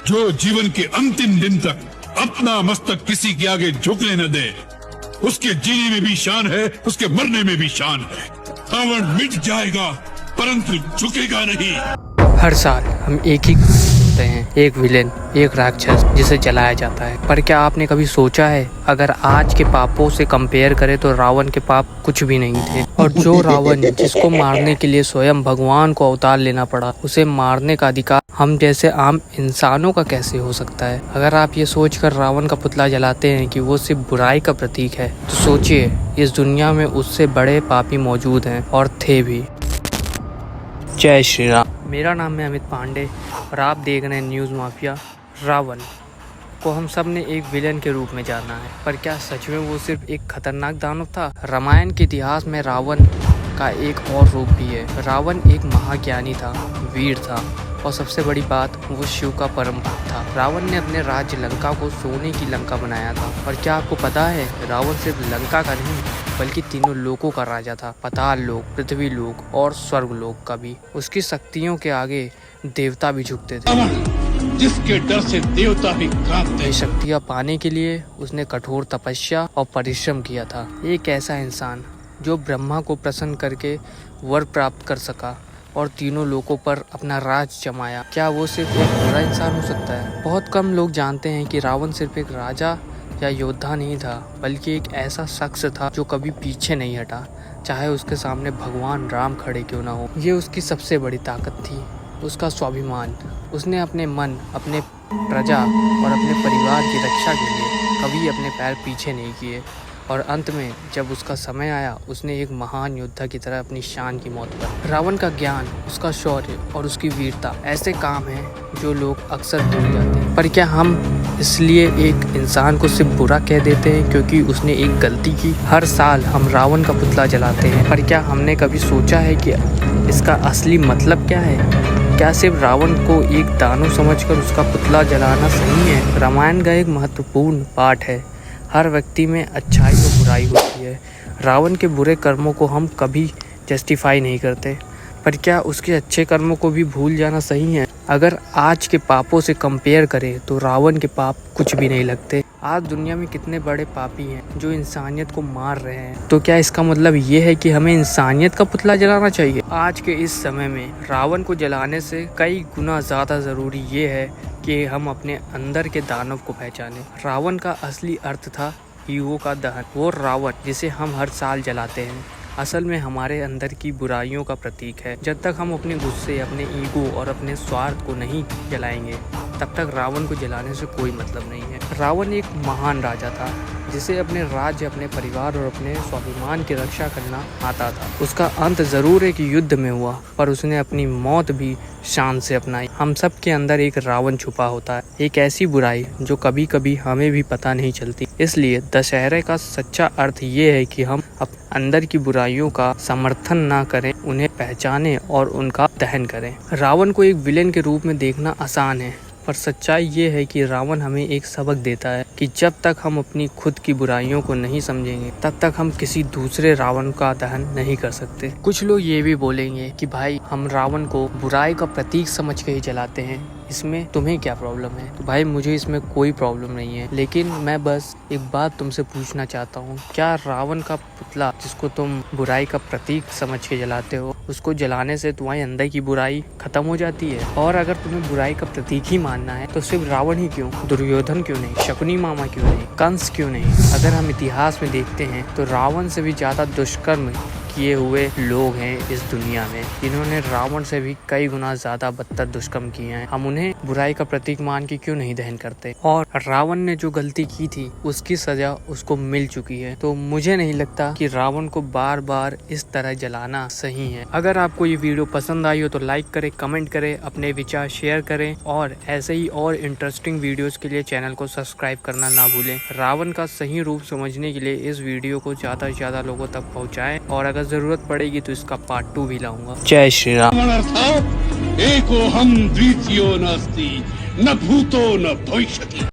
जो जीवन के अंतिम दिन तक अपना मस्तक किसी के आगे झुकने न दे, उसके जीने में भी शान है, उसके मरने में भी शान है। रावण मिट जाएगा परंतु झुकेगा नहीं। हर साल हम एक ही होते हैं, एक विलेन, एक राक्षस जिसे जलाया जाता है। पर क्या आपने कभी सोचा है, अगर आज के पापों से कंपेयर करें तो रावण के पाप कुछ भी नहीं थे। और जो रावण जिसको मारने के लिए स्वयं भगवान को अवतार लेना पड़ा, उसे मारने का अधिकार हम जैसे आम इंसानों का कैसे हो सकता है। अगर आप ये सोचकर रावण का पुतला जलाते हैं कि वो सिर्फ बुराई का प्रतीक है, तो सोचिए इस दुनिया में उससे बड़े पापी मौजूद हैं और थे भी। जय श्री राम। मेरा नाम है अमित पांडे और आप देख रहे हैं न्यूज़ माफिया। रावण को हम सब ने एक विलेन के रूप में जाना है, पर क्या सच में वो सिर्फ एक खतरनाक दानव था? रामायण के इतिहास में रावण का एक और रूप भी है। रावण एक महाज्ञानी था, वीर था और सबसे बड़ी बात, वो शिव का परम भक्त था। रावण ने अपने राज्य लंका को सोने की लंका बनाया था। और क्या आपको पता है, रावण सिर्फ लंका का नहीं बल्कि तीनों लोकों का राजा था। पाताल लोक, पृथ्वी लोक और स्वर्ग लोक का भी। उसकी शक्तियों के आगे देवता भी झुकते थे, जिसके डर से देवता भी कांपते। ये शक्तियाँ पाने के लिए उसने कठोर तपस्या और परिश्रम किया था। एक ऐसा इंसान जो ब्रह्मा को प्रसन्न करके वर प्राप्त कर सका और तीनों लोकों पर अपना राज जमाया। क्या वो सिर्फ एक बुरा इंसान हो सकता है? बहुत कम लोग जानते हैं कि रावण सिर्फ एक राजा या योद्धा नहीं था, बल्कि एक ऐसा शख्स था जो कभी पीछे नहीं हटा, चाहे उसके सामने भगवान राम खड़े क्यों ना हो। ये उसकी सबसे बड़ी ताकत थी, उसका स्वाभिमान। उसने अपने मन, अपने प्रजा और अपने परिवार की रक्षा के लिए कभी अपने पैर पीछे नहीं किए। और अंत में जब उसका समय आया, उसने एक महान योद्धा की तरह अपनी शान की मौत पर। रावण का ज्ञान, उसका शौर्य और उसकी वीरता ऐसे काम हैं जो लोग अक्सर भूल जाते हैं। पर क्या हम इसलिए एक इंसान को सिर्फ बुरा कह देते हैं क्योंकि उसने एक गलती की? हर साल हम रावण का पुतला जलाते हैं, पर क्या हमने कभी सोचा है कि इसका असली मतलब क्या है? क्या सिर्फ रावण को एक दानव समझकर उसका पुतला जलाना सही है? रामायण का एक महत्वपूर्ण पाठ है, हर व्यक्ति में अच्छाई और बुराई होती है। रावण के बुरे कर्मों को हम कभी जस्टिफाई नहीं करते, पर क्या उसके अच्छे कर्मों को भी भूल जाना सही है? अगर आज के पापों से कंपेयर करें तो रावण के पाप कुछ भी नहीं लगते। आज दुनिया में कितने बड़े पापी हैं जो इंसानियत को मार रहे हैं, तो क्या इसका मतलब ये है कि हमें इंसानियत का पुतला जलाना चाहिए? आज के इस समय में रावण को जलाने से कई गुना ज़्यादा ज़रूरी ये है कि हम अपने अंदर के दानव को पहचानें। रावण का असली अर्थ था ईगो का दहन। वो रावण जिसे हम हर साल जलाते हैं, असल में हमारे अंदर की बुराइयों का प्रतीक है। जब तक हम अपने गुस्से, अपने ईगो और अपने स्वार्थ को नहीं जलाएंगे, तब तक रावण को जलाने से कोई मतलब नहीं है। रावण एक महान राजा था जिसे अपने राज्य, अपने परिवार और अपने स्वाभिमान की रक्षा करना आता था। उसका अंत जरूर एक युद्ध में हुआ, पर उसने अपनी मौत भी शान से अपनाई। हम सब के अंदर एक रावण छुपा होता है, एक ऐसी बुराई जो कभी कभी हमें भी पता नहीं चलती। इसलिए दशहरे का सच्चा अर्थ ये है कि हम अंदर की बुराइयों का समर्थन ना करें, उन्हें पहचानें और उनका दहन करें। रावण को एक विलेन के रूप में देखना आसान है, पर सच्चाई ये है कि रावण हमें एक सबक देता है कि जब तक हम अपनी खुद की बुराइयों को नहीं समझेंगे, तब तक हम किसी दूसरे रावण का दहन नहीं कर सकते। कुछ लोग ये भी बोलेंगे कि भाई, हम रावण को बुराई का प्रतीक समझ के ही जलाते हैं, इसमें तुम्हें क्या प्रॉब्लम है? तो भाई, मुझे इसमें कोई प्रॉब्लम नहीं है, लेकिन मैं बस एक बात तुमसे पूछना चाहता हूँ, क्या रावण का पुतला जिसको तुम बुराई का प्रतीक समझ के जलाते हो, उसको जलाने से तुम्हारे अंदर की बुराई खत्म हो जाती है? और अगर तुम्हें बुराई का प्रतीक ही मानना है तो सिर्फ रावण ही क्यों? दुर्योधन क्यों नहीं? शकुनी मामा क्यों नहीं? कंस क्यों नहीं? अगर हम इतिहास में देखते हैं तो रावण से भी ज्यादा दुष्कर्म किए हुए लोग हैं इस दुनिया में, जिन्होंने रावण से भी कई गुना ज्यादा बदतर दुष्कर्म किए हैं। हम उन्हें बुराई का प्रतीक मान के क्यों नहीं दहन करते? और रावण ने जो गलती की थी उसकी सजा उसको मिल चुकी है, तो मुझे नहीं लगता कि रावण को बार बार इस तरह जलाना सही है। अगर आपको ये वीडियो पसंद आई हो तो लाइक करें, कमेंट करें, अपने विचार शेयर करें और ऐसे ही और इंटरेस्टिंग वीडियोस के लिए चैनल को सब्सक्राइब करना ना भूलें। रावण का सही रूप समझने के लिए इस वीडियो को ज्यादा से ज्यादा लोगों तक पहुँचाएं और अगर जरूरत पड़ेगी तो इसका पार्ट 2 भी लाऊंगा। जय श्री राम। एको हम द्वितीयो नास्ति, न भूतो न भविष्यति।